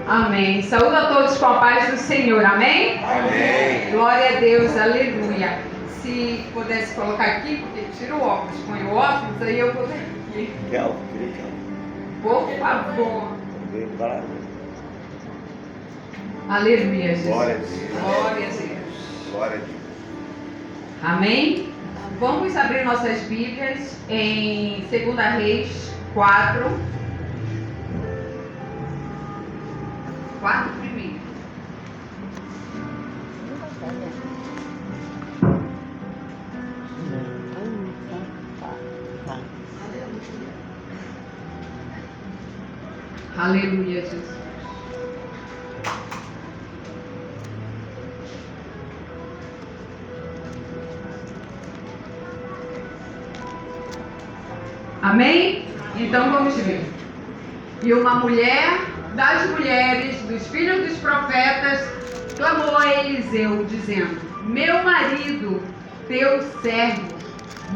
Amém. Saúde a todos com a paz do Senhor. Amém? Amém. Glória a Deus. Aleluia. Se pudesse colocar aqui, porque tira o óculos, põe o óculos, aí eu vou ver aqui. Por favor. Aleluia, Jesus. Glória a Deus. Glória a Deus. Glória a Deus. Amém? Vamos abrir nossas Bíblias em 2 Reis 4. 4 primeiro. Aleluia, Jesus. Amém? Então vamos ver. E uma mulher das mulheres, dos filhos dos profetas, clamou a Eliseu, dizendo: meu marido, teu servo,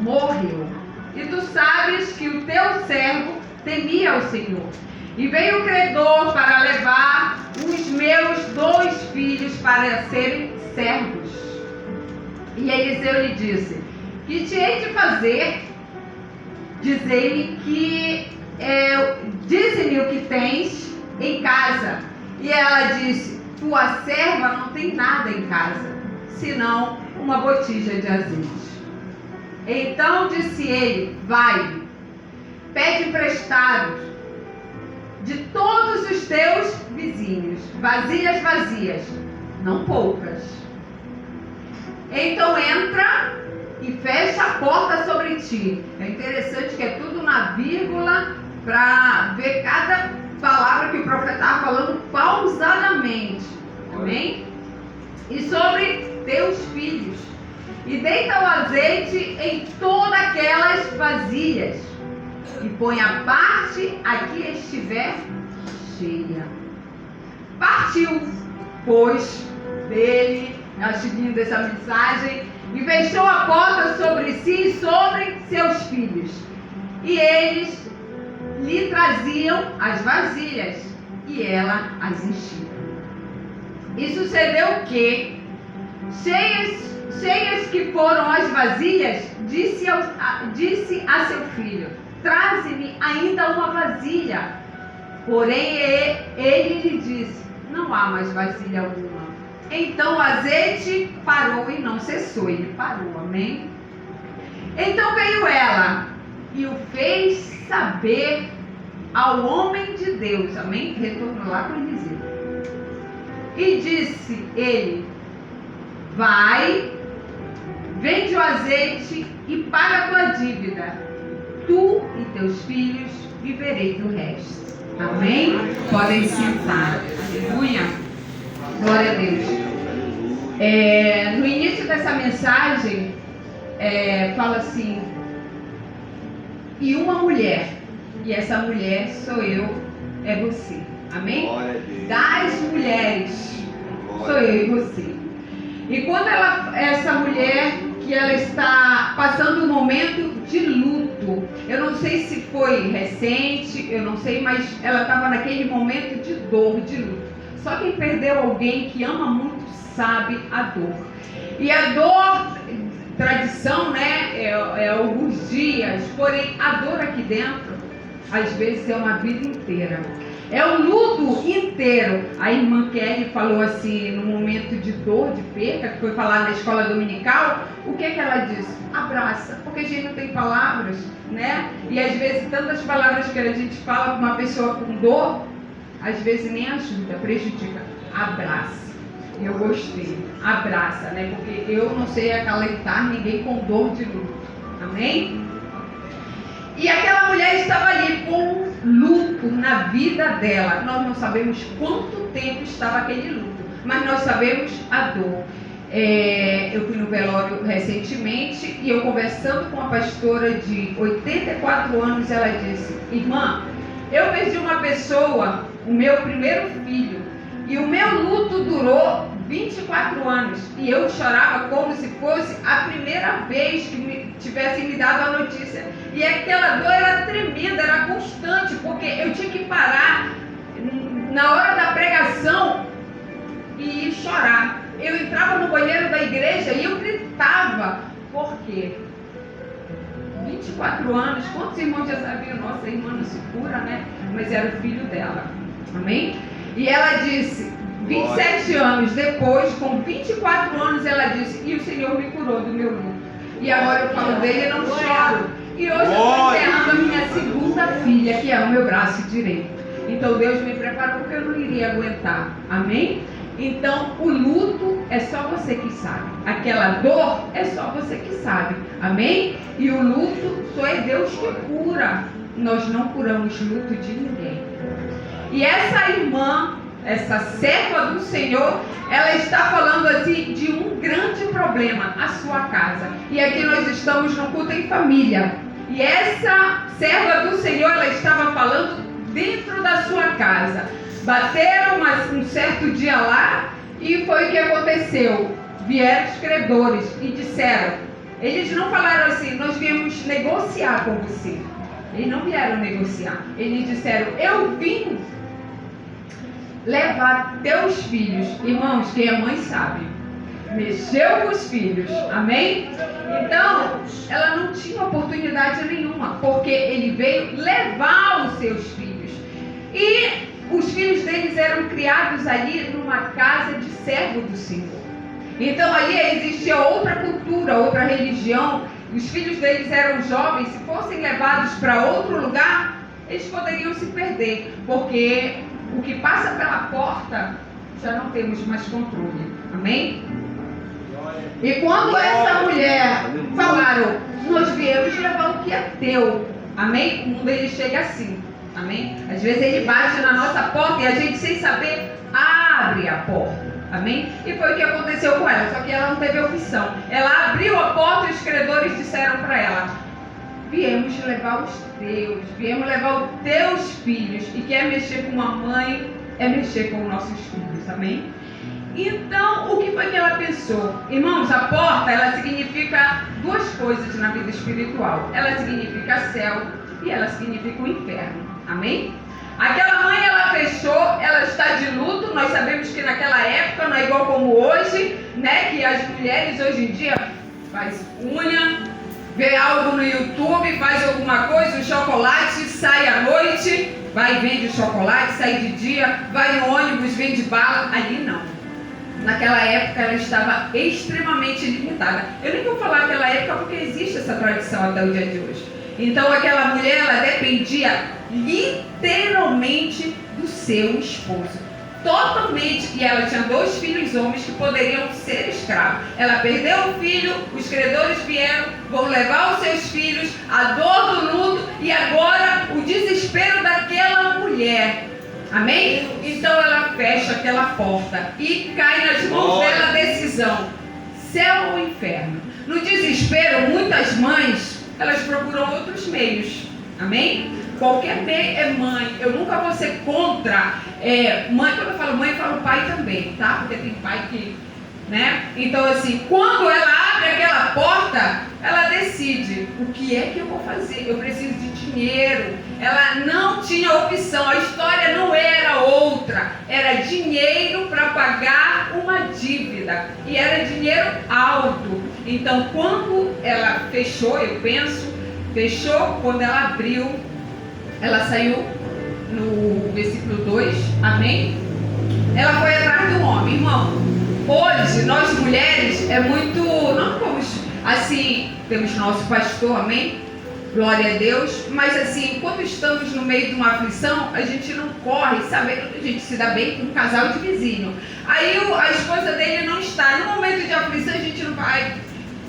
morreu. E tu sabes que o teu servo temia o Senhor. E veio o credor para levar os meus 2 filhos para serem servos. E Eliseu lhe disse: que te hei de fazer? Dize-me o que tens em casa. E ela disse: tua serva não tem nada em casa, senão uma botija de azeite. Então disse ele: vai, pede emprestado de todos os teus vizinhos, vasilhas vazias, não poucas. Então entra e fecha a porta sobre ti. É interessante que é tudo na vírgula, para ver cada palavra que o profeta estava falando pausadamente. Amém? E sobre teus filhos. E deita o azeite em todas aquelas vasilhas. E põe a parte a que estiver cheia. Partiu, pois, dele, acho linda essa mensagem, e fechou a porta sobre si e sobre seus filhos. E eles lhe traziam as vasilhas, e ela as enchia. E sucedeu que, cheias que foram as vasilhas, disse a seu filho: traze-me ainda uma vasilha. Porém ele lhe disse: não há mais vasilha alguma. Então o azeite parou e não cessou. Ele parou, amém? Então veio ela e o fez saber ao homem de Deus, amém? Retornou lá para Eliseu. E disse ele: vai, vende o azeite e paga a tua dívida. Tu e teus filhos vivereis do resto. Amém? Podem sentar. Aleluia. Glória a Deus. No início dessa mensagem, fala assim: e uma mulher, e essa mulher sou eu, é você. Amém? Das mulheres, sou eu e você. E quando essa mulher, que ela está passando um momento de luto, eu não sei se foi recente, eu não sei, mas ela estava naquele momento de dor, de luto. Só quem perdeu alguém que ama muito sabe a dor. E a dor, tradição, né, é alguns dias, porém a dor aqui dentro, às vezes é uma vida inteira. É o luto inteiro. A irmã Kelly falou assim, no momento de dor, de perda, que foi falar na escola dominical, o que ela disse? Abraça, porque a gente não tem palavras, né? E às vezes tantas palavras que a gente fala com uma pessoa com dor, às vezes nem ajuda, prejudica. Abraça. Eu gostei. Abraça, né? Porque eu não sei acalentar ninguém com dor de luto. Amém? E aquela mulher estava ali com luto na vida dela. Nós não sabemos quanto tempo estava aquele luto, mas nós sabemos a dor. Eu fui no velório recentemente e eu conversando com uma pastora de 84 anos, ela disse: irmã, eu perdi uma pessoa, o meu primeiro filho, e o meu luto durou 24 anos. E eu chorava como se fosse a primeira vez que tivessem me dado a notícia. E aquela dor era tremenda, era constante, porque eu tinha que parar na quê? 24 anos. Quantos irmãos já sabiam? Nossa, a irmã não se cura, né? Mas era o filho dela. Amém? E ela disse, 27 anos depois, com 24 anos, ela disse, e o Senhor me curou do meu luto. E agora eu falo dele e não choro. E hoje eu estou enterrando a minha segunda filha, que é o meu braço direito. Então Deus me preparou porque eu não iria aguentar. Amém? Então o luto é só você que sabe. Aquela dor é só você que sabe. Amém? E o luto só é Deus que cura. Nós não curamos luto de ninguém. E essa irmã, essa serva do Senhor, ela está falando assim de um grande problema, a sua casa. E aqui nós estamos no culto em família. E essa serva do Senhor, ela estava falando dentro da sua casa. Bateram um certo dia lá e foi o que aconteceu. Vieram os credores e disseram, eles não falaram assim, nós viemos negociar com você. Eles não vieram negociar. Eles disseram, eu vim levar teus filhos. Irmãos, quem é mãe sabe. Mexeu com os filhos. Amém? Então, ela não tinha oportunidade nenhuma, porque ele veio levar os seus filhos. E os filhos deles eram criados ali numa casa de servo do Senhor. Então ali existia outra cultura, outra religião. Os filhos deles eram jovens. Se fossem levados para outro lugar, eles poderiam se perder, porque o que passa pela porta já não temos mais controle. Amém? E quando essa mulher falaram, nós viemos levar o que é teu. Amém? O mundo ele chega assim. Amém? Às vezes ele bate na nossa porta e a gente, sem saber, abre a porta. Amém? E foi o que aconteceu com ela, só que ela não teve opção. Ela abriu a porta e os credores disseram para ela, viemos levar os teus, viemos levar os teus filhos. E quer mexer com uma mãe é mexer com os nossos filhos. Amém? Então, o que foi que ela pensou? Irmãos, a porta, ela significa duas coisas na vida espiritual. Ela significa céu e ela significa o inferno. Amém? Aquela mãe, ela fechou, ela está de luto. Nós sabemos que naquela época não é igual como hoje, né? Que as mulheres hoje em dia faz unha, vê algo no YouTube, faz alguma coisa, o chocolate sai à noite, vai e vende o chocolate, sai de dia, vai no ônibus, vende bala. Ali não. Naquela época ela estava extremamente limitada. Eu nem vou falar naquela época porque existe essa tradição até o dia de hoje. Então aquela mulher, ela dependia literalmente do seu esposo. Totalmente. E ela tinha 2 filhos homens que poderiam ser escravos. Ela perdeu o filho, os credores vieram, vão levar os seus filhos, a dor do luto e agora o desespero daquela mulher. Amém? Então ela fecha aquela porta e cai nas mãos dela a decisão: céu ou inferno. No desespero, muitas mães, elas procuram outros meios. Amém? Qualquer meio é mãe. Eu nunca vou ser contra mãe. Quando eu falo mãe, eu falo pai também, tá? Porque tem pai que, né? Então assim, quando ela abre aquela porta, ela decide: o que é que eu vou fazer? Eu preciso de dinheiro. Ela não tinha opção. A história não era outra. Era dinheiro para pagar uma dívida. E era dinheiro alto. Então quando ela fechou, eu penso, fechou, quando ela abriu, ela saiu no versículo 2, amém? Ela foi atrás do homem. Irmão, hoje nós mulheres é muito, não vamos assim, temos nosso pastor, amém? Glória a Deus. Mas assim, quando estamos no meio de uma aflição, a gente não corre, sabe? A gente se dá bem com um casal de vizinho. Aí a esposa dele não está. No momento de aflição, a gente não vai,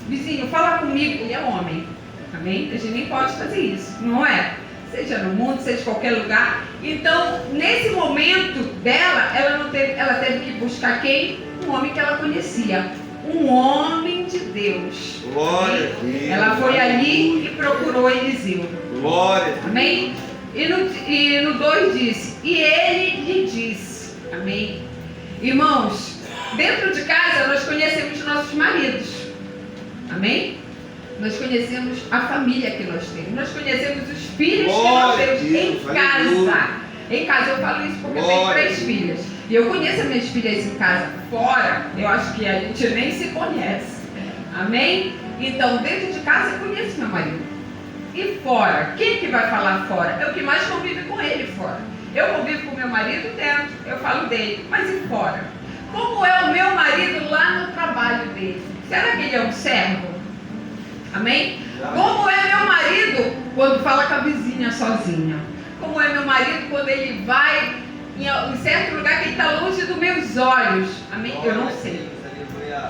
vizinho, fala comigo. Ele é homem, amém? A gente nem pode fazer isso, não é? Seja no mundo, seja em qualquer lugar. Então, nesse momento dela, ela teve que buscar quem? Um homem que ela conhecia. Um homem de Deus. Glória a Deus. Ela foi ali e procurou Eliseu. Glória. Amém? E no 2 disse: e ele lhe disse. Amém? Irmãos, dentro de casa nós conhecemos nossos maridos. Amém? Nós conhecemos a família que nós temos. Nós conhecemos os filhos que nós temos em casa. Em casa eu falo isso porque eu tenho 3 filhas. E eu conheço as minhas filhas em casa. Fora, eu acho que a gente nem se conhece. Amém? Então, dentro de casa, eu conheço meu marido. E fora? Quem que vai falar fora? É o que mais convive com ele fora. Eu convivo com meu marido dentro, eu falo dele. Mas e fora? Como é o meu marido lá no trabalho dele? Será que ele é um servo? Amém? Como é meu marido quando fala com a vizinha sozinha? Como é meu marido quando ele vai em certo lugar que ele está longe dos meus olhos? Amém? Eu não sei.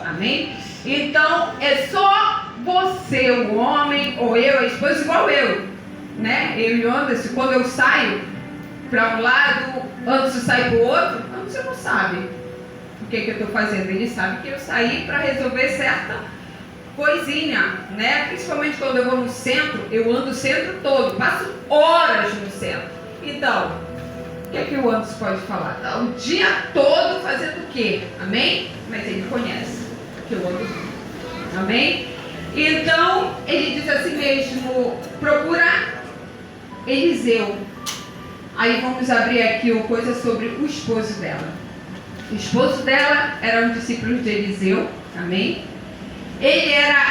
Amém? Então, é só você, o homem, ou eu, a esposa, igual eu. Né? Eu e o Anderson, quando eu saio para um lado, Anderson sai para o outro, Anderson não sabe o que eu estou fazendo. Ele sabe que eu saí para resolver certa coisinha, né? Principalmente quando eu vou no centro, eu ando o centro todo, passo horas no centro. Então, o que o Anderson pode falar? Tá o dia todo fazendo o quê? Amém? Mas ele conhece que eu ando. Amém? Então, ele diz assim mesmo, procura Eliseu. Aí vamos abrir aqui uma coisa sobre o esposo dela. O esposo dela era um discípulo de Eliseu. Amém? Ele era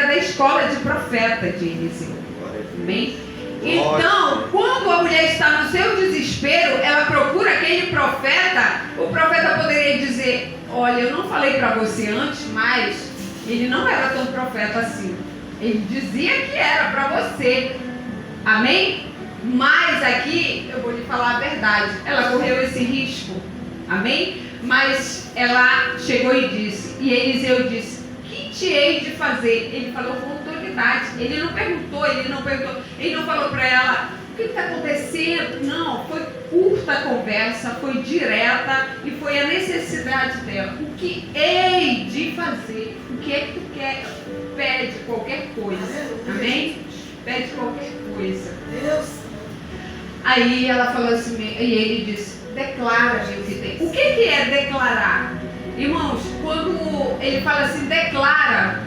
da escola de profeta de Eliseu. Amém? Então, quando a mulher está no seu desespero, ela procura aquele profeta. O profeta poderia dizer: olha, eu não falei para você antes, mas ele não era tão profeta assim. Ele dizia que era para você. Amém? Mas aqui eu vou lhe falar a verdade. Ela correu esse risco. Amém? Mas ela chegou e disse, e Eliseu disse: que te hei de fazer? Ele falou com autoridade. Ele não perguntou, ele não falou para ela: o que está acontecendo? Não, foi curta a conversa, foi direta e foi a necessidade dela. O que hei de fazer? O que é que tu quer? Pede qualquer coisa. Amém? Pede qualquer coisa. Aí ela falou assim, e ele disse: declara-me o que tem. O que é declarar? Irmãos, quando ele fala assim, declara,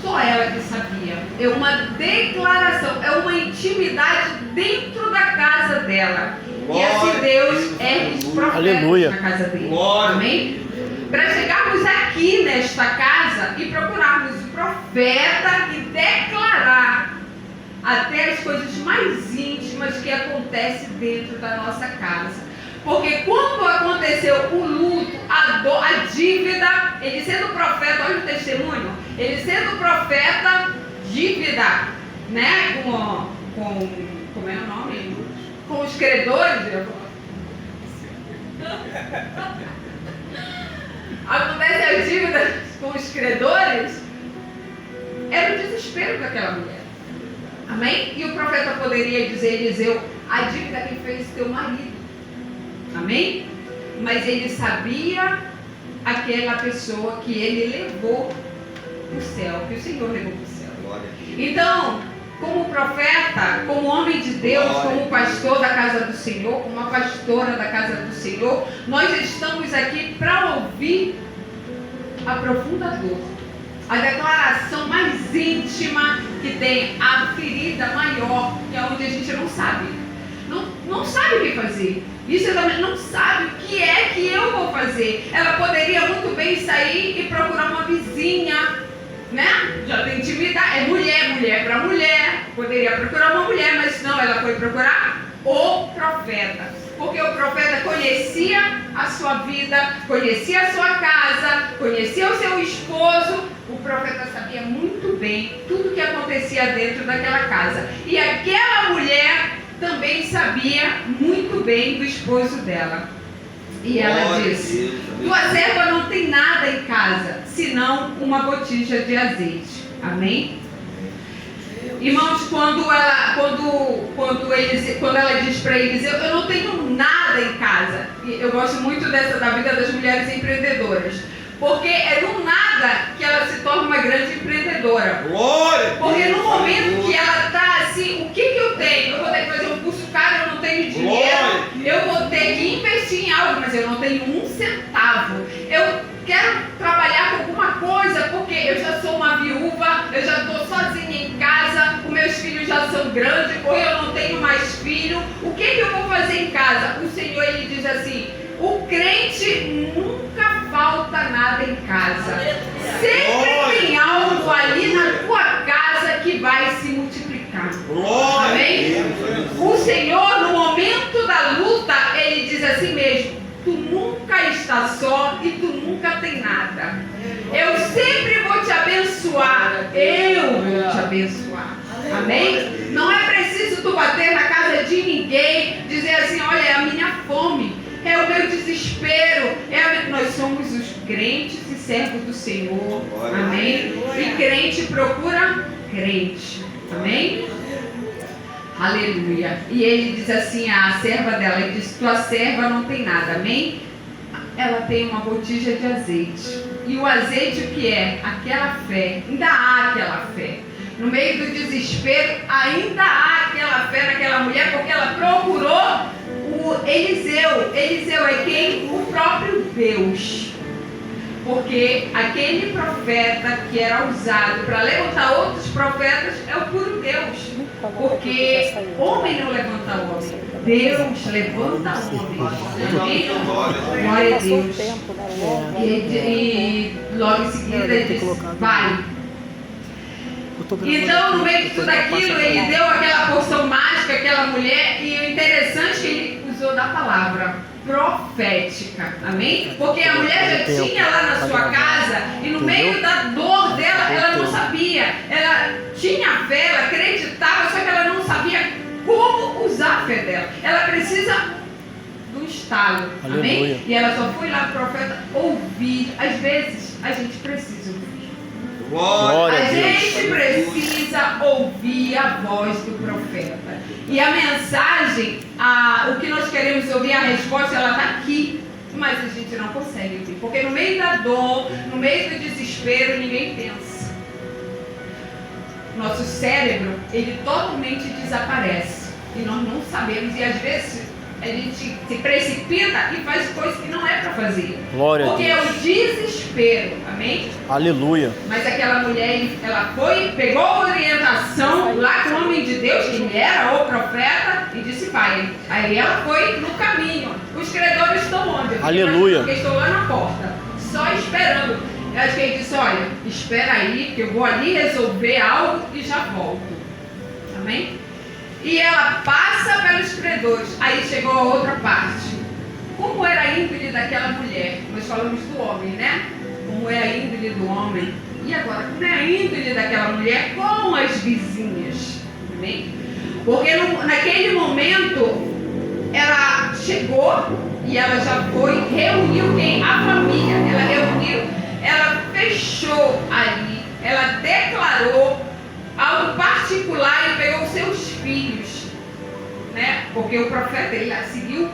só ela que sabia. É uma declaração, é uma intimidade dentro da casa dela. E assim Deus ergue os profetas na casa dele. Amém? Para chegarmos aqui nesta casa e procurarmos o profeta e declarar até as coisas mais íntimas que acontecem dentro da nossa casa. Porque quando aconteceu o luto, a dor, a dívida, ele sendo profeta, olha o testemunho, ele sendo profeta, dívida, né? Como é o nome? Com os credores. Acontece a dívida com os credores, era o desespero daquela mulher. Amém? E o profeta poderia dizer, Eliseu: a dívida quem fez teu marido. Amém? Mas ele sabia aquela pessoa que ele levou para o céu, que o Senhor levou para o céu. Então, como profeta, como homem de Deus, como pastor da casa do Senhor, como uma pastora da casa do Senhor, nós estamos aqui para ouvir a profunda dor, a declaração mais íntima que tem, a ferida maior, que é onde a gente não sabe. Não sabe o que fazer. Isso ela não sabe o que é que eu vou fazer. Ela poderia muito bem sair e procurar uma vizinha, né? Já tem intimidade, é mulher para mulher. Poderia procurar uma mulher, mas não, ela foi procurar o profeta. Porque o profeta conhecia a sua vida, conhecia a sua casa, conhecia o seu esposo. O profeta sabia muito bem tudo o que acontecia dentro daquela casa. E aquela mulher também sabia muito bem do esposo dela. E ela disse: tua serva não tem nada em casa, senão uma botija de azeite. Amém? Irmãos, quando ela diz para Eliseu: eu não tenho nada em casa. E eu gosto muito da vida das mulheres empreendedoras, porque é do nada que ela se torna uma grande empreendedora. Porque no momento que ela está assim, o que eu tenho? Eu vou ter que fazer um curso caro, eu não tenho dinheiro. Eu vou ter que investir em algo, mas eu não tenho um centavo. Eu quero trabalhar com alguma coisa, porque eu já sou uma viúva, eu já estou sozinha em casa, os meus filhos já são grandes, ou eu não tenho mais filho. O que eu vou fazer em casa? O Senhor, ele diz assim: o crente nunca falta nada em casa. Sempre tem tá só e tu nunca tem nada. Eu sempre vou te abençoar. Eu vou te abençoar. Amém? Não é preciso tu bater na casa de ninguém, dizer assim, olha, é a minha fome, é o meu desespero. Nós somos os crentes e servos do Senhor. Amém? E crente procura crente. Amém? Aleluia. E ele diz assim, a serva dela, ele diz, tua serva não tem nada. Amém? Ela tem uma botija de azeite. E o azeite o que é? Aquela fé. Ainda há aquela fé. No meio do desespero, ainda há aquela fé naquela mulher, porque ela procurou o Eliseu. Eliseu é quem? O próprio Deus. Porque aquele profeta que era usado para levantar outros profetas é o puro Deus. Porque homem não levanta homem, Deus levanta homem. Glória a Deus. E logo em seguida ele diz, vai. Então, no meio de tudo aquilo, ele deu aquela porção mágica àquela mulher, e o interessante é que ele usou da palavra profética, amém? Porque a mulher já tinha lá na sua casa, e no meio da dor dela, ela não sabia, ela tinha fé, ela acreditava, só que ela não sabia como usar a fé dela. Ela precisa do estalo, amém? E ela só foi lá para o profeta ouvir. Às vezes, a gente precisa ouvir. Glória a gente precisa ouvir a voz do profeta. E a mensagem, o que nós queremos ouvir, a resposta, ela está aqui. Mas a gente não consegue ouvir. Porque no meio da dor, no meio do desespero, ninguém pensa. Nosso cérebro, ele totalmente desaparece. E nós não sabemos. E às vezes a gente se precipita e faz coisas que não é para fazer. Glória a Deus. Porque é o desespero, amém? Aleluia. Mas aquela mulher, ela foi, pegou a orientação lá com o homem de Deus, que ele era o profeta, e disse, pai. Aí ela foi no caminho. Os credores estão onde? Aleluia. Porque estou lá na porta, só esperando. Eu acho que ele disse, olha, espera aí, que eu vou ali resolver algo e já volto. Amém? E ela passa pelos credores. Aí chegou a outra parte. Como era a índole daquela mulher? Nós falamos do homem, né? Como é a índole do homem. E agora, como é a índole daquela mulher com as vizinhas? Amém? Porque naquele momento, ela chegou e ela já foi, reuniu quem? A família. Ela reuniu, ela fechou ali, ela declarou algo particular e pegou seus filhos, né? Porque o profeta, ele seguiu,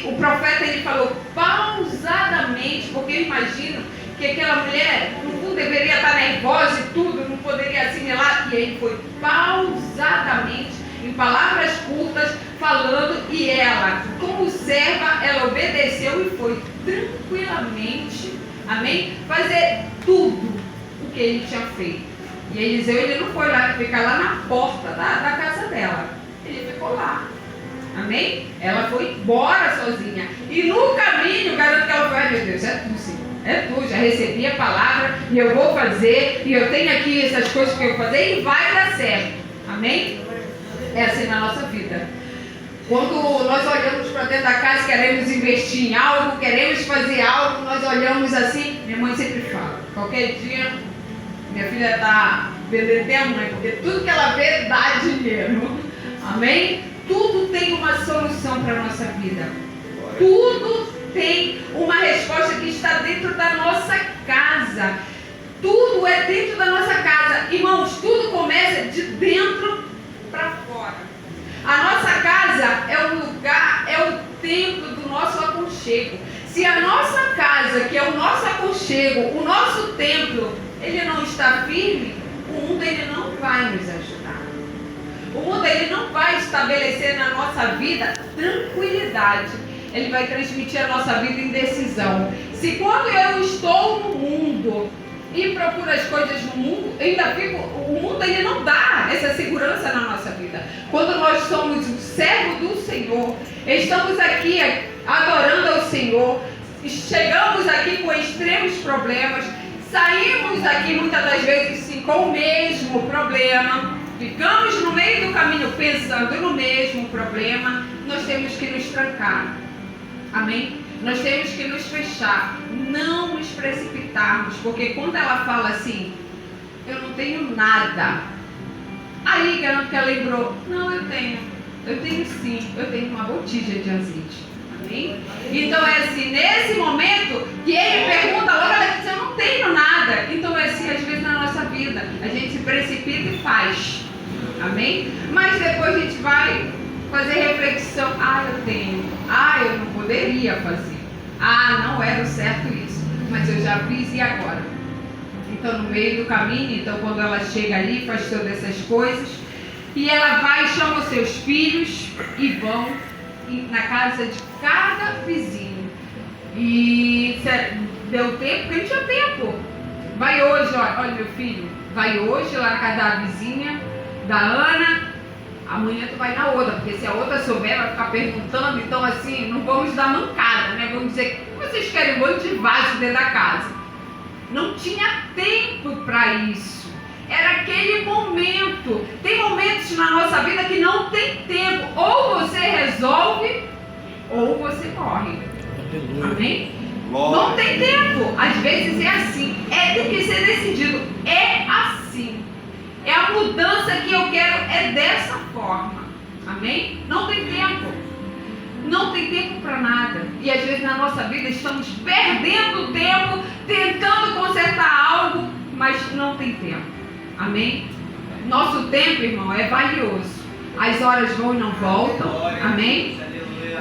o profeta, ele falou pausadamente, porque eu imagino que aquela mulher não deveria estar nervosa e tudo, não poderia assimilar, e ele foi pausadamente, em palavras curtas, falando, e ela, como serva, ela obedeceu e foi tranquilamente, amém? Fazer tudo o que ele tinha feito. E Eliseu, ele não foi lá, ficar lá na porta da casa dela. Ele ficou lá. Amém? Ela foi embora sozinha. E no caminho, garanto que ela foi, ai meu Deus, é tu, Senhor. É tu, já recebi a palavra e eu vou fazer. E eu tenho aqui essas coisas que eu vou fazer e vai dar certo. Amém? É assim na nossa vida. Quando nós olhamos para dentro da casa, queremos investir em algo, queremos fazer algo, nós olhamos assim. Minha mãe sempre fala, qualquer dia... Minha filha está vendendo até a mãe, porque tudo que ela vê dá dinheiro. Amém? Tudo tem uma solução para a nossa vida. Tudo tem uma resposta que está dentro da nossa casa. Tudo é dentro da nossa casa. Irmãos, tudo começa de dentro para fora. A nossa casa é o lugar, é o templo do nosso aconchego. Se a nossa casa, que é o nosso aconchego, o nosso templo, ele não está firme, o mundo ele não vai nos ajudar. O mundo ele não vai estabelecer na nossa vida tranquilidade. Ele vai transmitir a nossa vida indecisão. Se quando eu estou no mundo e procuro as coisas no mundo, ainda fico, o mundo ele não dá essa segurança na nossa vida. Quando nós somos o servo do Senhor, estamos aqui adorando ao Senhor, chegamos aqui com extremos problemas, saímos daqui muitas das vezes sim, com o mesmo problema, ficamos no meio do caminho pensando no mesmo problema, nós temos que nos trancar. Amém? nós temos que nos fechar, não nos precipitarmos, porque quando ela fala assim, eu não tenho nada, aí garanto que ela lembrou, não, eu tenho sim, eu tenho uma botija de azeite. Amém? Então é assim, nesse momento que ele pergunta logo, ela diz, eu não tenho nada. Então é assim, às vezes na nossa vida, a gente se precipita e faz. Amém? Mas depois a gente vai fazer reflexão, eu tenho, eu não poderia fazer, não era o certo isso, mas eu já fiz e agora? Então no meio do caminho, então quando ela chega ali, faz todas essas coisas, e ela vai e chama os seus filhos e vão na casa de cada vizinho. E deu tempo, porque não tinha tempo. Vai hoje, olha meu filho, vai hoje lá na casa da vizinha, da Ana, amanhã tu vai na outra, porque se a outra souber, vai ficar perguntando, então assim, não vamos dar mancada, né? Vamos dizer, o que vocês querem um monte de vaso dentro da casa? Não tinha tempo para isso. Era aquele momento. Tem momentos na nossa vida que não tem tempo. Ou você resolve, ou você morre. Amém? Não tem tempo. Às vezes é assim. Tem que ser decidido. É assim. É a mudança que eu quero. É dessa forma. Amém? Não tem tempo. Não tem tempo para nada. E às vezes na nossa vida estamos perdendo tempo, tentando consertar algo, mas não tem tempo. Amém? Nosso tempo, irmão, é valioso. As horas vão e não voltam. Amém?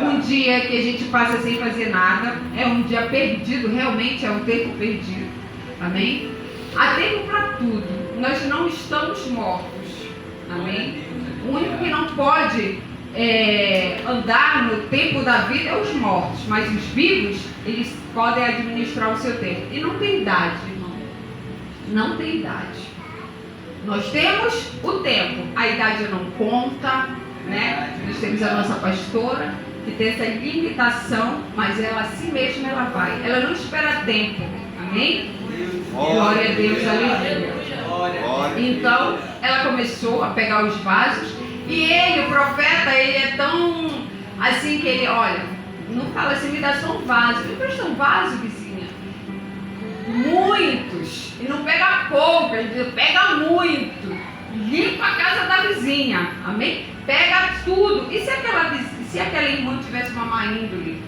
Um dia que a gente passa sem fazer nada é um dia perdido, realmente é um tempo perdido. Amém? Há tempo para tudo. Nós não estamos mortos. Amém? O único que não pode andar no tempo da vida é os mortos, mas os vivos, eles podem administrar o seu tempo. E não tem idade, irmão. Não tem idade. Nós temos o tempo, a idade não conta, né? Nós temos a nossa pastora, que tem essa limitação, mas ela assim mesma ela vai. Ela não espera tempo, amém? Glória a Deus, aleluia. Então, ela começou a pegar os vasos, e ele, o profeta, ele é tão assim que ele, olha, não fala assim, me dá só um vaso. Me presta um vaso, vizinha. Muitos, e não pega pouco, ele pega muito, limpa a casa da vizinha, amém? Pega tudo. E se aquela irmã tivesse uma má índole?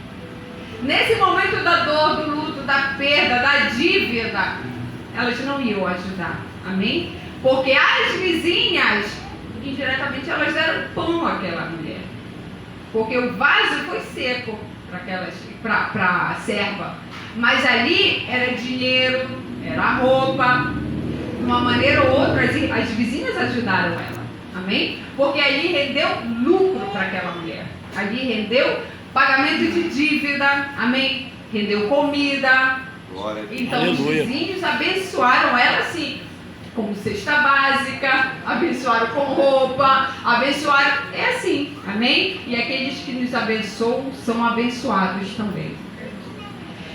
Nesse momento da dor, do luto, da perda, da dívida, elas não iam ajudar, amém? Porque as vizinhas, indiretamente, elas deram pão àquela mulher, porque o vaso foi seco para a serva. Mas ali era dinheiro, era roupa, de uma maneira ou outra, as vizinhas ajudaram ela, amém? Porque ali rendeu lucro para aquela mulher, ali rendeu pagamento de dívida, amém? Rendeu comida. Então aleluia. Os vizinhos abençoaram ela assim, como cesta básica, abençoaram com roupa, abençoaram, é assim, amém? E aqueles que nos abençoam são abençoados também.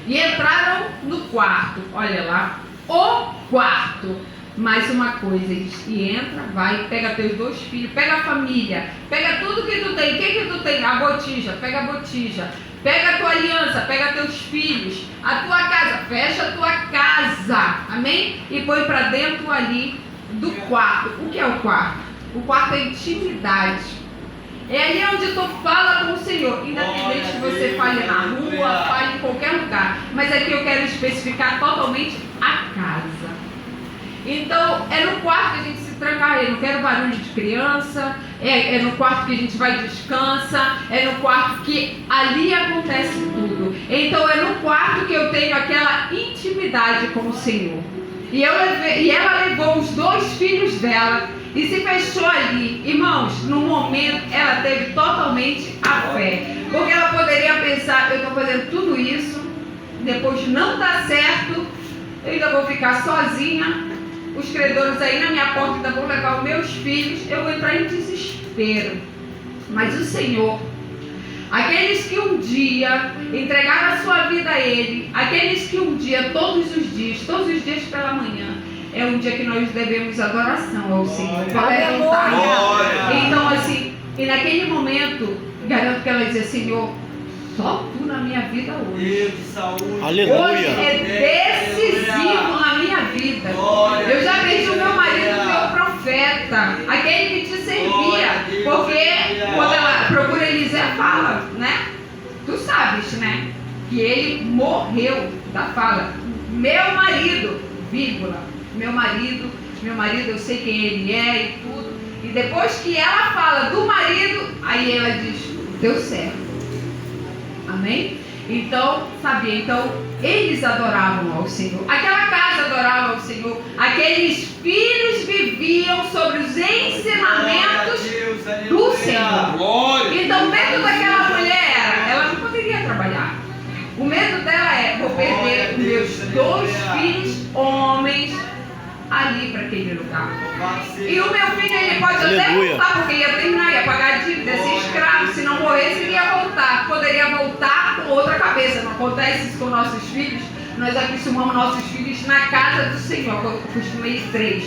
E entraram no quarto, olha lá, o quarto. Mais uma coisa, e entra, vai, pega teus 2 filhos, pega a família, pega tudo que tu tem. O que tu tem? A botija, pega a botija. Pega a tua aliança, pega teus filhos, a tua casa, fecha a tua casa, amém? E põe para dentro ali do quarto. O que é o quarto? O quarto é intimidade. É ali onde tu fala com o Senhor, independente que você fale na rua, fale em qualquer lugar. Mas aqui eu quero especificar totalmente a casa. Então, é no quarto que a gente se tranca, eu não quero barulho de criança, é no quarto que a gente vai e descansa, é no quarto que ali acontece tudo. Então, é no quarto que eu tenho aquela intimidade com o Senhor. E ela levou os 2 filhos dela e se fechou ali. Irmãos, no momento, ela teve totalmente a fé. Porque ela poderia pensar, eu estou fazendo tudo isso, depois não dá certo, eu ainda vou ficar sozinha. Os credores aí na minha porta ainda vão levar os meus filhos, eu vou entrar em desespero. Mas o Senhor, aqueles que um dia entregaram a sua vida a Ele, aqueles que um dia, todos os dias pela manhã, é um dia que nós devemos adoração ao Senhor. Então assim, e naquele momento, garanto que ela dizia, Senhor, Só tu na minha vida hoje. Deus de saúde. Aleluia. Hoje é decisivo na minha vida. Eu já perdi o meu marido, meu profeta, aquele que te servia. Porque quando ela procura Eliseu, fala, né? Tu sabes, né? Que ele morreu da fala. Meu marido, vírgula. Meu marido, eu sei quem ele é e tudo. E depois que ela fala do marido, aí ela diz, teu servo. Amém? Então, sabia? Então, eles adoravam ao Senhor. Aquela casa adorava ao Senhor. Aqueles filhos viviam sobre os ensinamentos do Senhor. Então, o medo daquela mulher era, ela não poderia trabalhar. O medo dela é, vou perder meus 2 filhos homens ali para aquele lugar. E o meu filho, ele pode até voltar, porque ia terminar, ia pagar a dívida, ia ser escravo. Se não morresse, ele ia voltar. Poderia voltar com outra cabeça. Não acontece isso com nossos filhos. Nós acostumamos nossos filhos na casa do Senhor. Eu acostumei 3.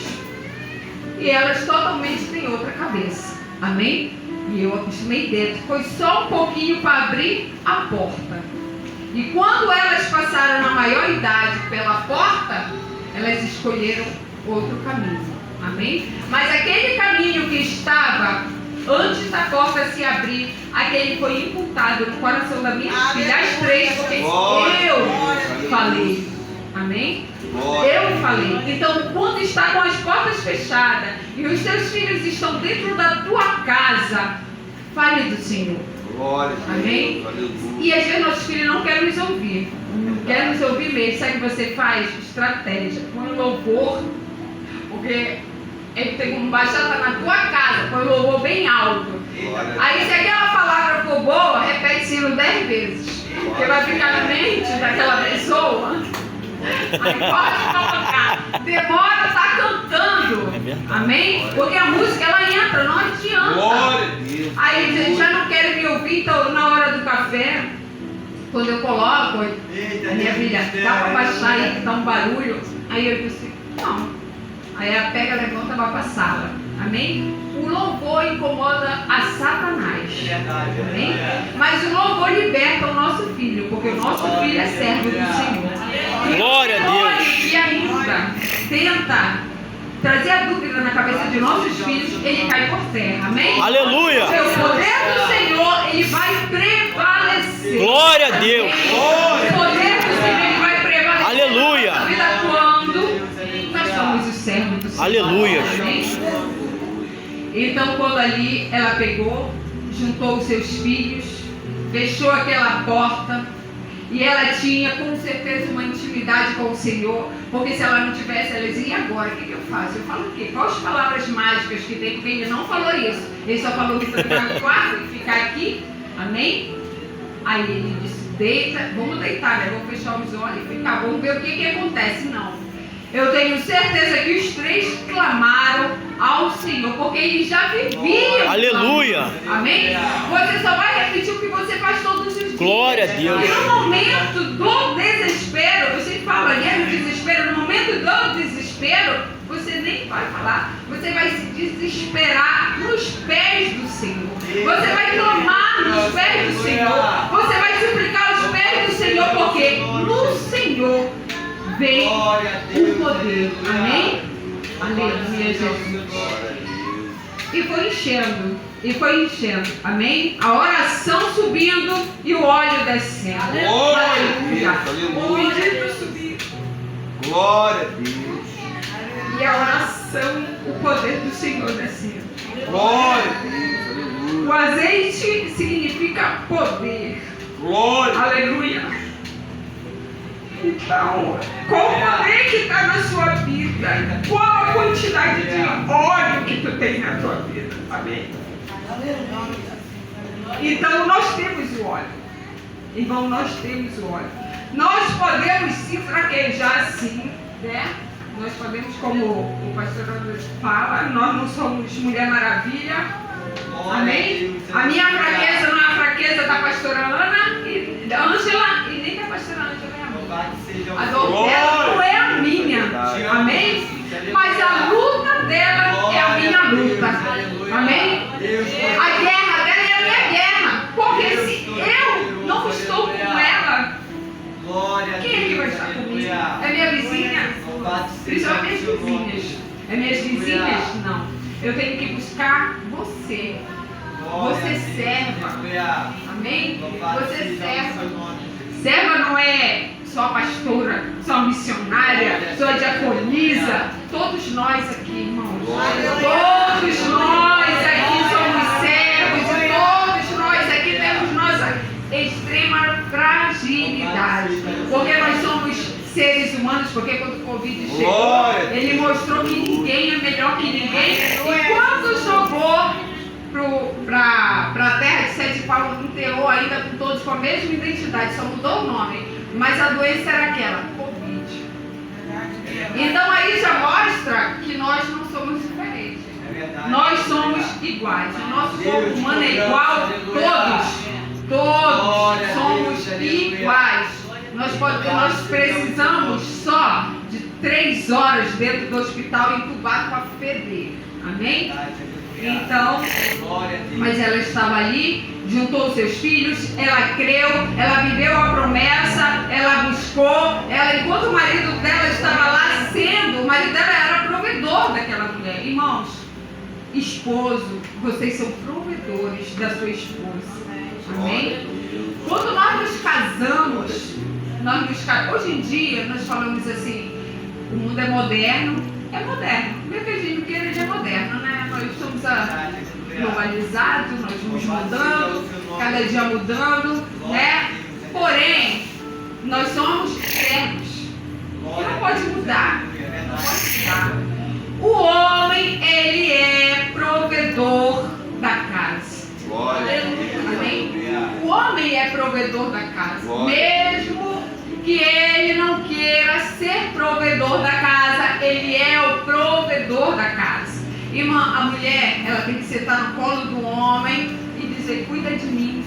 E elas totalmente têm outra cabeça. Amém? E eu acostumei dentro. Foi só um pouquinho para abrir a porta. E quando elas passaram na maior idade pela porta, elas escolheram outro caminho. Amém? Mas aquele caminho que estava antes da porta se abrir, aquele foi imputado no coração da minha filha, as 3, porque eu falei. Amém? Eu falei. Então, quando está com as portas fechadas e os teus filhos estão dentro da tua casa, fale do Senhor. Amém? E às vezes nossos filhos não querem nos ouvir. Não querem nos ouvir mesmo. Sabe o que você faz? Estratégia. Põe o louvor. Porque ele tem como baixar, tá na tua casa. Põe o louvor bem alto. Aí se aquela palavra for boa, repete sino 10 vezes. Porque vai ficar na mente daquela pessoa. Aí pode colocar. Demora, tá cantando. Amém? Porque a música ela entra, não adianta. Aí eles já não querem me ouvir, então na hora do café, quando eu coloco, a minha filha, dá pra baixar aí que tá um barulho? Aí eu disse, não. Aí ela pega, levanta e vai pra sala. Amém? O louvor incomoda a Satanás. Amém? Mas o louvor liberta o nosso filho, porque o nosso filho é servo do Senhor. Glória a Deus. E ainda tenta trazer a dúvida na cabeça de nossos filhos, ele cai por terra. Amém? Aleluia. O poder do Senhor, ele vai prevalecer. Glória a Deus. O poder do Senhor, ele vai prevalecer. Aleluia. Na vida quando nós somos os servos do Senhor. Aleluia. Amém? Então, quando ali ela pegou, juntou os seus filhos, fechou aquela porta, e ela tinha com certeza uma intimidade com o Senhor, porque se ela não tivesse, ela dizia, e agora, o que eu faço? Eu falo o quê? Quais as palavras mágicas que tem? Porque ele não falou isso, ele só falou que foi ficar no quarto e ficar aqui, amém? Aí ele disse, deita, vamos deitar, né? Vamos fechar os olhos e ficar, vamos ver o que acontece. Não. Eu tenho certeza que os 3 clamaram ao Senhor, porque eles já viviam. Aleluia. Amém? Você só vai repetir o que você faz todos os dias. Glória a Deus. E no momento do desespero, eu sempre falo ali, no desespero, no momento do desespero, você nem vai falar. Você vai se desesperar nos pés do Senhor. Você vai clamar nos pés do Senhor. Você vai suplicar aos pés do Senhor, porque no Senhor vem o poder. Amém? Aleluia, Jesus. E foi enchendo. E foi enchendo. Amém? A oração subindo e o óleo descendo. Aleluia. O ungido subindo. Glória a Deus. E a oração, o poder do Senhor descendo. Glória a Deus. Aleluia. O azeite significa poder. Glória. Aleluia. Então, qual o poder que está na sua vida? Qual a quantidade de óleo que tu tem na tua vida? Amém? Então, nós temos o óleo. Irmão, nós temos o óleo. Nós podemos se fraquejar sim, né? Nós podemos, como o pastor fala, nós não somos Mulher Maravilha. Amém? A minha fraqueza não é a fraqueza da pastora Ana e da Ângela e nem da pastora Ângela. A dor dela não é a minha, amém? Mas a luta dela é a minha luta, amém? A guerra dela é a minha guerra, porque se eu não É minhas vizinhas? Não. Eu tenho que buscar você. Você serva. Amém? Você serva. Serva não é só pastora, só missionária, só diaconisa. Todos nós aqui, irmãos. Todos nós aqui somos servos e todos nós aqui temos nossa extrema fragilidade. Porque nós somos seres humanos, porque quando o Covid chegou, ele mostrou que ninguém é melhor que ninguém. E quando jogou para a terra de Sete Paulo, enterrou ainda com todos com a mesma identidade, só mudou o nome, mas a doença era aquela, Covid. Então aí já mostra que nós não somos diferentes. Nós somos iguais. O nosso corpo humano é igual, todos somos iguais. Nós precisamos só de 3 horas dentro do hospital entubado para feder. Amém? Então, mas ela estava ali, juntou os seus filhos, ela creu, ela viveu a promessa, ela buscou, enquanto o marido dela estava lá o marido dela era provedor daquela mulher. Irmãos, esposo, vocês são provedores da sua esposa. Amém? Quando nós nos casamos, hoje em dia nós falamos assim, o mundo é moderno, mesmo que a gente não queira, ele é moderno, né? Nós somos globalizados, nós vamos mudando, cada dia mudando, né? Porém, nós somos servos, que não pode mudar, não pode mudar. O homem, ele é provedor da casa. Amém? O homem é provedor da casa, mesmo que ele não queira ser provedor da casa, ele é o provedor da casa. Irmã, a mulher, ela tem que sentar no colo do homem e dizer, cuida de mim.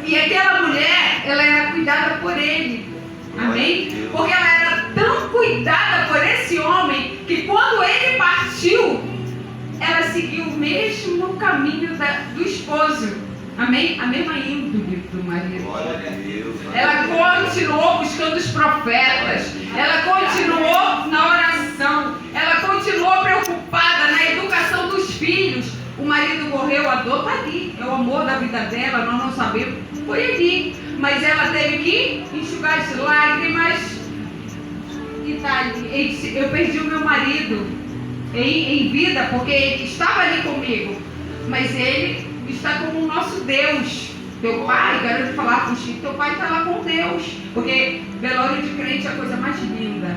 E aquela mulher, ela era cuidada por ele. Amém? Porque ela era tão cuidada por esse homem que quando ele partiu, ela seguiu o mesmo caminho do esposo. Amém? A mesma índole do marido. Ela continuou buscando os profetas. Ela continuou na oração. Ela continuou preocupada na educação dos filhos. O marido morreu, a dor está ali. É o amor da vida dela, nós não sabemos. Foi ali. Mas ela teve que enxugar as lágrimas. E tá ali. Eu perdi o meu marido em vida, porque ele estava ali comigo. Mas ele está como o nosso Deus. Teu pai, quero te falar com o Chico, teu pai está lá com Deus. Porque velório de crente é a coisa mais linda.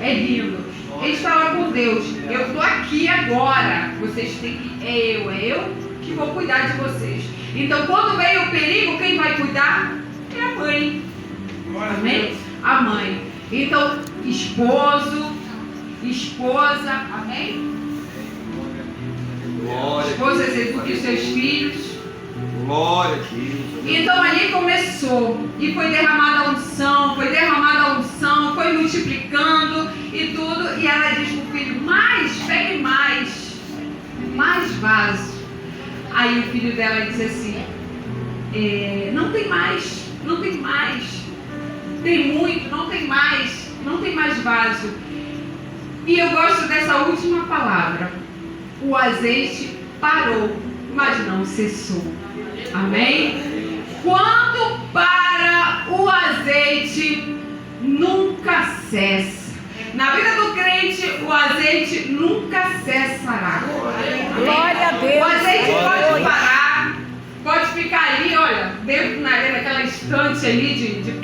É lindo. Ele está lá com Deus. Eu estou aqui agora. Vocês têm que. É eu que vou cuidar de vocês. Então, quando veio o perigo, quem vai cuidar? É a mãe. Amém? A mãe. Então, esposo, esposa, amém? Esposas, eduquem seus filhos. Glória a Deus. Então ali começou. E foi derramada a unção, foi multiplicando e tudo. E ela diz para o filho, pegue mais vaso. Aí o filho dela diz assim, não tem mais. Tem muito, não tem mais vaso. E eu gosto dessa última palavra. O azeite parou, mas não cessou. Amém? Quando para, o azeite nunca cessa. Na vida do crente, o azeite nunca cessará. Glória a Deus. O azeite pode parar, pode ficar ali, olha, dentro naquela estante ali,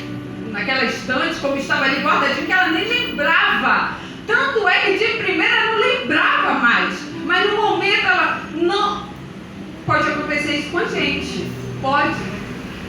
naquela estante, como estava ali guardadinho, que ela nem lembrava. Tanto é que de primeira ela não lembrava mais. Mas no momento ela não. Pode acontecer isso com a gente. Pode.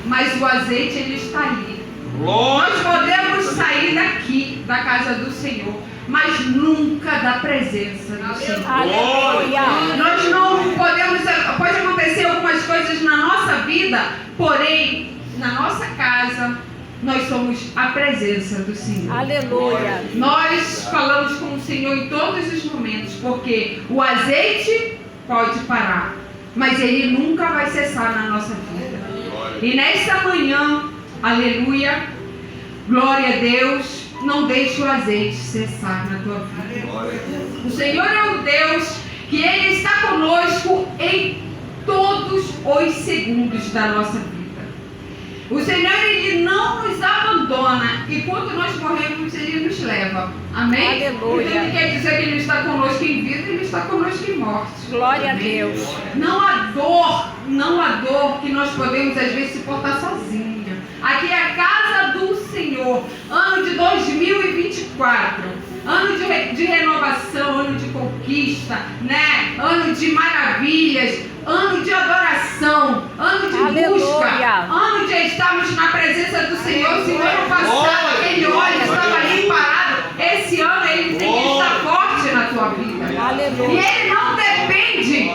Mas o azeite, ele está ali. Nós podemos sair daqui, da casa do Senhor, mas nunca da presença do Senhor. Aleluia. Nós não podemos. Pode acontecer algumas coisas na nossa vida, porém, na nossa casa, nós somos a presença do Senhor. Aleluia. Nós falamos com o Senhor em todos os momentos, porque o azeite pode parar, mas ele nunca vai cessar na nossa vida. E nesta manhã, aleluia, glória a Deus, não deixe o azeite cessar na tua vida. Glória a Deus. O Senhor é o Deus que Ele está conosco em todos os segundos da nossa vida. O Senhor, Ele não nos abandona, e quando nós morremos, Ele nos leva. Amém? Aleluia. Então, Ele quer dizer que Ele está conosco em vida, Ele está conosco em morte. Glória a Amém? Deus. Não há dor que nós podemos às vezes suportar sozinha. Aqui é a casa do Senhor, ano de 2024, ano de renovação, ano de conquista, né? Ano de maravilhas, ano de adoração, ano de Aleluia. busca, ano de estarmos na presença do Senhor. O Senhor ano passado, Glória. aquele óleo estava ali parado. Esse ano ele tem que estar forte na tua vida. E Aleluia. ele não depende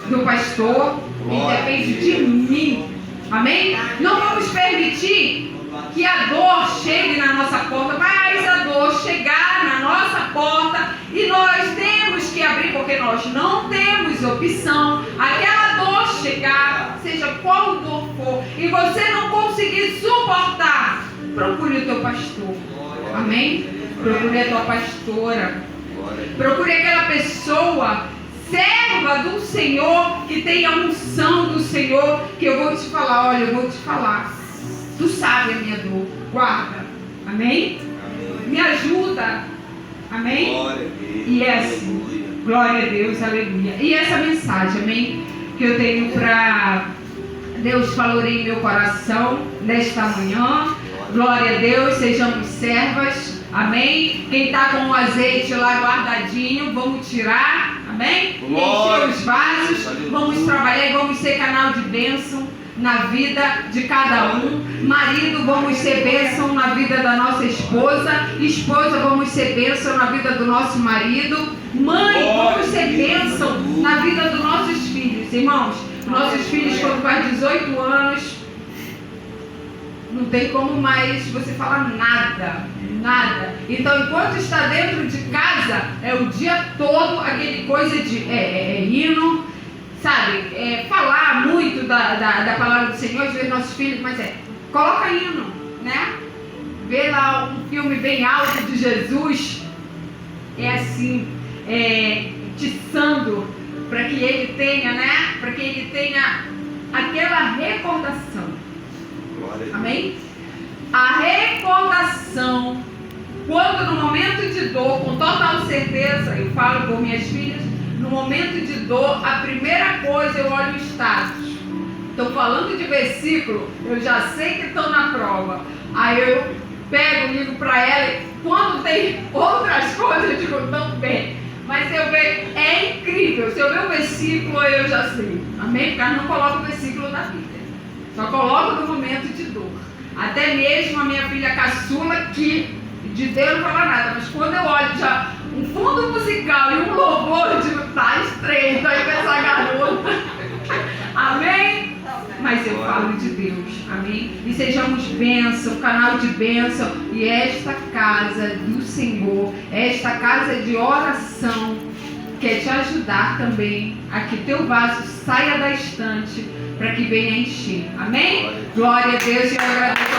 do pastor, ele depende de mim. Amém? Não vamos permitir que a dor chegue na nossa porta, mas a dor chegar na nossa porta e nós temos que abrir, porque nós não temos opção. Aquela dor chegar, seja qual dor for, e você não conseguir suportar, procure o teu pastor. Amém? Procure a tua pastora. Procure aquela pessoa serva do Senhor, que tem a unção do Senhor, que eu vou te falar, olha, eu vou te falar. Tu sabe a minha dor, guarda. Amém? Me ajuda. Amém? Glória a Deus. E é assim. Glória a Deus, aleluia. E essa mensagem, amém, que eu tenho para Deus falou em meu coração nesta manhã. Glória a Deus, sejamos servas. Amém? Quem está com o azeite lá guardadinho, vamos tirar. Amém? Glória. Encher os vasos. Vamos trabalhar e vamos ser canal de bênção na vida de cada um. Marido, vamos ser bênção na vida da nossa esposa. Esposa, vamos ser bênção na vida do nosso marido. Mãe, vamos ser bênção na vida dos nossos filhos. Irmãos, nossos filhos quando faz 18 anos, não tem como mais você falar nada. Nada. Então, enquanto está dentro de casa, é o dia todo aquele coisa de hino, sabe? Falar muito da palavra do Senhor, às vezes nossos filhos, mas coloca hino, né? Vê lá um filme bem alto de Jesus, assim, tiçando, para que ele tenha, né? Para que ele tenha aquela recordação. Amém? A recordação, quando no momento de dor, com total certeza, eu falo com minhas filhas, no momento de dor, a primeira coisa eu olho o status. Estou falando de versículo, eu já sei que estou na prova. Aí eu pego, ligo para ela, e quando tem outras coisas, eu digo, não bem. Mas se eu ver, é incrível. Se eu ver o versículo, eu já sei. Amém? Porque eu não coloco o versículo da Bíblia. Só coloco no momento de dor. Até mesmo a minha filha caçula, que de Deus não fala nada, mas quando eu olho já um fundo musical e um louvor, eu digo, tá estreito aí com essa garota. Amém? Mas eu falo de Deus, amém? E sejamos bênção, canal de bênção. E esta casa do Senhor, esta casa de oração, quer te ajudar também a que teu vaso saia da estante para que venha encher. Amém? Glória a Deus, e eu agradeço